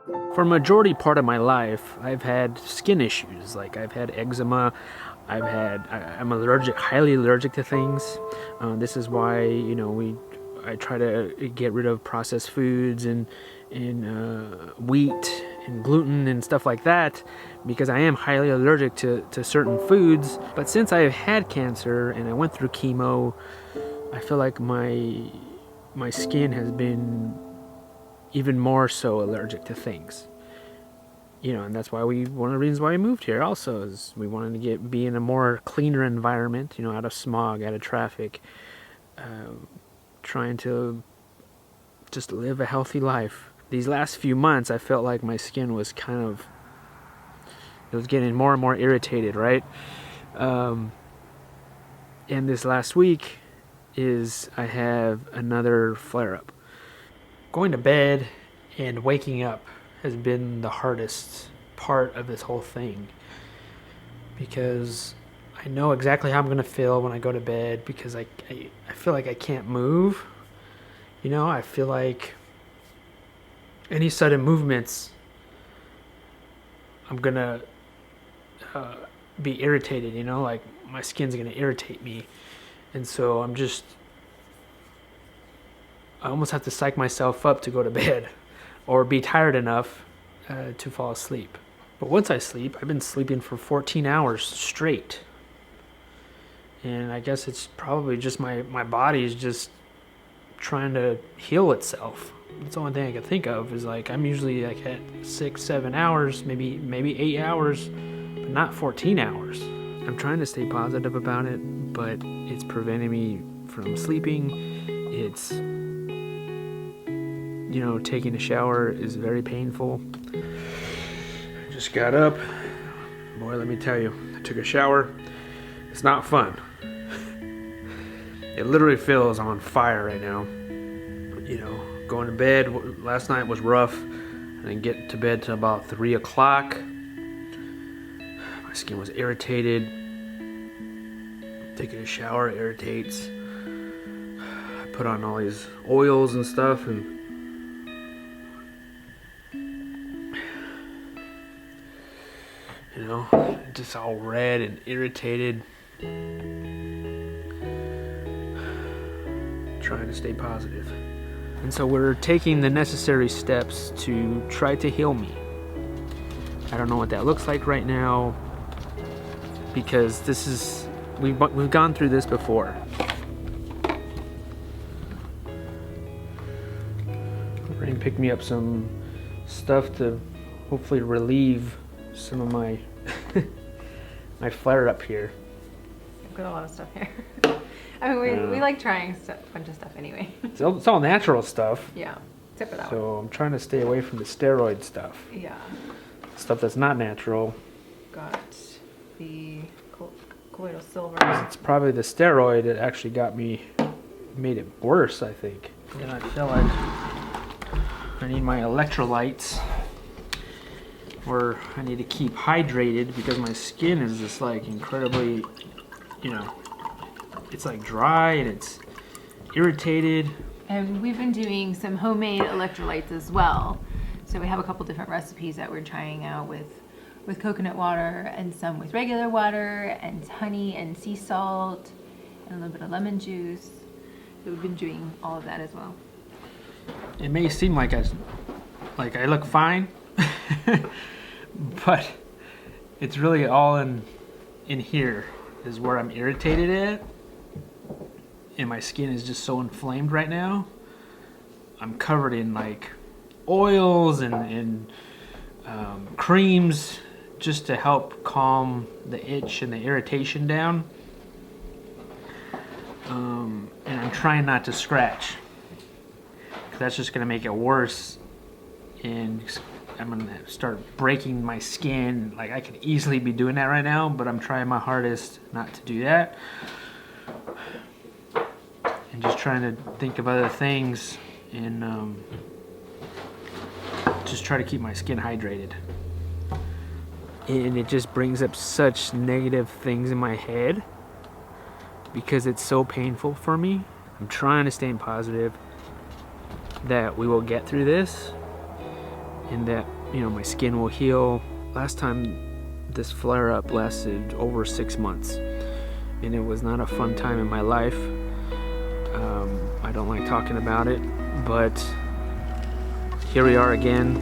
For a majority part of my life, I've had skin issues. Like I've had eczema, I'm highly allergic to things. This is why, I try to get rid of processed foods and wheat and gluten and stuff like that, because I am highly allergic to certain foods. But since I've had cancer and I went through chemo, I feel like my skin has been even more so allergic to things. And that's why one of the reasons why we moved here also is we wanted to be in a more cleaner environment, out of smog, out of traffic, trying to just live a healthy life. These last few months, I felt like my skin was it was getting more and more irritated, right? And this last week I have another flare-up. Going to bed and waking up has been the hardest part of this whole thing, because I know exactly how I'm going to feel when I go to bed, because I feel like I can't move. I feel like any sudden movements, I'm going to be irritated, like my skin's going to irritate me. And so I almost have to psych myself up to go to bed or be tired enough to fall asleep. But once I sleep, I've been sleeping for 14 hours straight. And I guess it's probably just my body is just trying to heal itself. That's the only thing I can think of is like I'm usually like at 6-7 hours, maybe 8 hours, but not 14 hours. I'm trying to stay positive about it, but it's preventing me from sleeping. It's taking a shower is very painful. I just got up. Boy, let me tell you, I took a shower. It's not fun. It literally feels I'm on fire right now. Going to bed last night was rough. I didn't get to bed till about 3 o'clock. My skin was irritated. Taking a shower irritates. I put on all these oils and stuff, and just all red and irritated. Trying to stay positive. And so we're taking the necessary steps to try to heal me. I don't know what that looks like right now, because we've gone through this before. Lorraine picked me up some stuff to hopefully relieve some of my my flare up here. We've got a lot of stuff here. I mean, we like trying a bunch of stuff anyway. It's all natural stuff. Yeah, except for that So one. I'm trying to stay away from the steroid stuff. Yeah. Stuff that's not natural. Got the colloidal silver. It's probably the steroid that actually made it worse, I think. And I feel like I need my electrolytes, or I need to keep hydrated, because my skin is just like incredibly, it's like dry and it's irritated. And we've been doing some homemade electrolytes as well. So we have a couple different recipes that we're trying out with coconut water, and some with regular water, and honey and sea salt, and a little bit of lemon juice. So we've been doing all of that as well. It may seem like I look fine, but it's really all in here is where I'm irritated at. And my skin is just so inflamed right now. I'm covered in like oils and creams just to help calm the itch and the irritation down. And I'm trying not to scratch, because that's just going to make it worse. And I'm going to start breaking my skin. Like, I could easily be doing that right now, but I'm trying my hardest not to do that. And just trying to think of other things and just try to keep my skin hydrated. And it just brings up such negative things in my head because it's so painful for me. I'm trying to stay positive that we will get through this, and that you know, my skin will heal. Last time this flare-up lasted over 6 months, and it was not a fun time in my life. I don't like talking about it, but here we are again,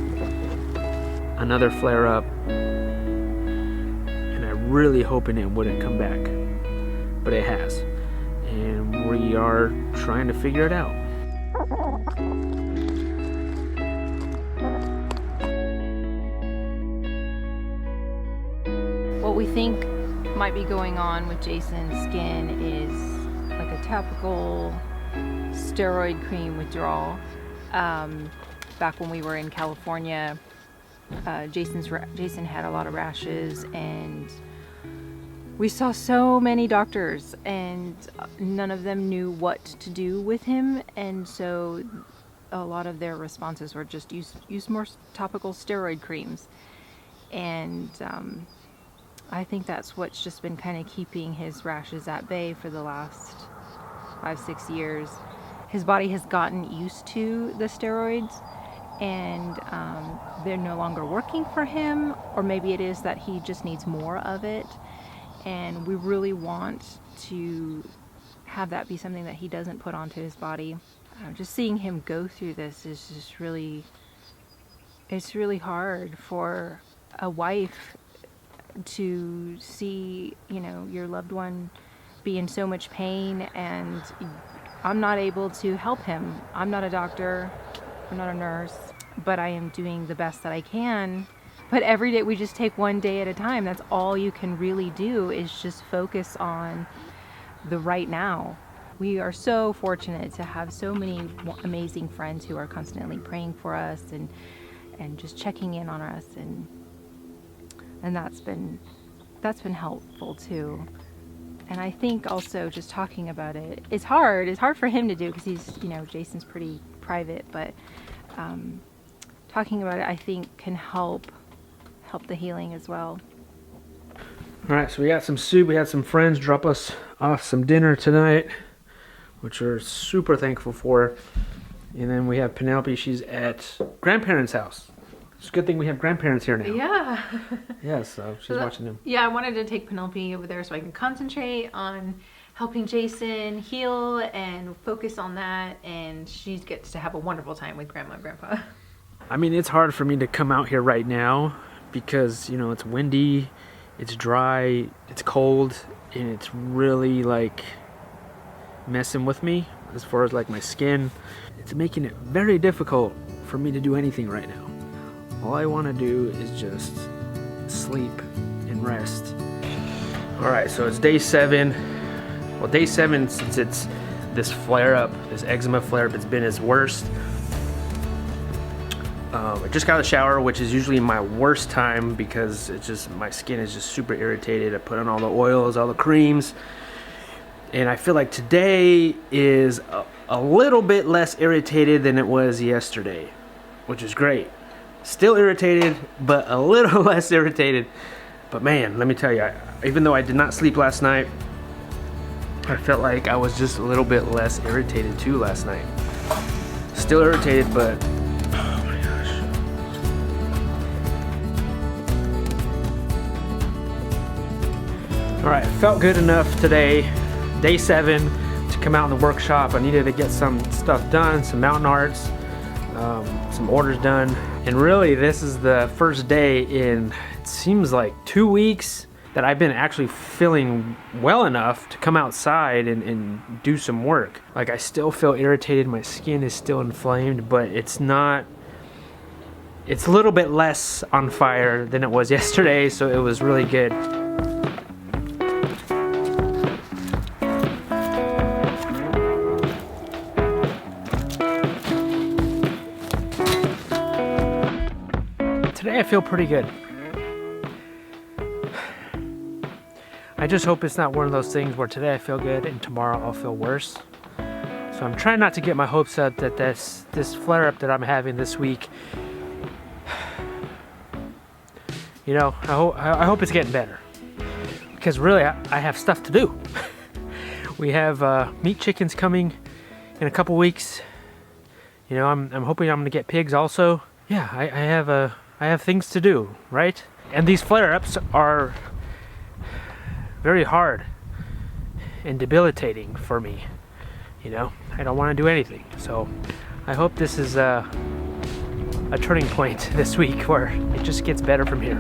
another flare-up, and I'm really hoping it wouldn't come back, but it has, and we are trying to figure it out. What we think might be going on with Jason's skin is like a topical steroid cream withdrawal. Back when we were in California, Jason had a lot of rashes, and we saw so many doctors, and none of them knew what to do with him, and so a lot of their responses were just use more topical steroid creams. And I think that's what's just been kind of keeping his rashes at bay for the last 5-6 years. His body has gotten used to the steroids, and they're no longer working for him, or maybe it is that he just needs more of it, and we really want to have that be something that he doesn't put onto his body. Just seeing him go through this is just really, it's really hard for a wife to see, you know, your loved one be in so much pain, and I'm not able to help him. I'm not a doctor, I'm not a nurse, but I am doing the best that I can. But every day we just take one day at a time. That's all you can really do, is just focus on the right now. We are so fortunate to have so many amazing friends who are constantly praying for us and just checking in on us, and that's been helpful too. And I think also just talking about it, it's hard for him to do, because he's, you know, Jason's pretty private, but talking about it, I think, can help the healing as well. All right, so we got some soup. We had some friends drop us off some dinner tonight, which we're super thankful for. And then we have Penelope. She's at grandparents' house. It's a good thing we have grandparents here now. Yeah. Yeah, so she's watching them. Yeah, I wanted to take Penelope over there so I can concentrate on helping Jason heal and focus on that, and she gets to have a wonderful time with Grandma and Grandpa. I mean, it's hard for me to come out here right now because, you know, it's windy, it's dry, it's cold, and it's really like messing with me as far as like my skin. It's making it very difficult for me to do anything right now. All I want to do is just sleep and rest. All right, so it's day 7. Well, day 7, since it's this flare-up, this eczema flare-up, it's been its worst. I just got out of the shower, which is usually my worst time because it's just, my skin is just super irritated. I put on all the oils, all the creams, and I feel like today is a little bit less irritated than it was yesterday, which is great. Still irritated, but a little less irritated. But man, let me tell you, even though I did not sleep last night, I felt like I was just a little bit less irritated too last night. Still irritated, but oh my gosh. All right, felt good enough today, day 7, to come out in the workshop. I needed to get some stuff done, some mountain arts, some orders done. And really, this is the first day in, it seems like 2 weeks, that I've been actually feeling well enough to come outside and do some work. Like, I still feel irritated, my skin is still inflamed, but it's not, it's a little bit less on fire than it was yesterday, so it was really good. Today I feel pretty good. I just hope it's not one of those things where today I feel good and tomorrow I'll feel worse. So I'm trying not to get my hopes up that this flare-up that I'm having this week, you know, I hope it's getting better. Because really, I have stuff to do. We have meat chickens coming in a couple weeks. You know, I'm hoping I'm gonna get pigs also. Yeah, I have I have things to do, right? And these flare-ups are very hard and debilitating for me. You know, I don't want to do anything. So I hope this is a turning point this week where it just gets better from here.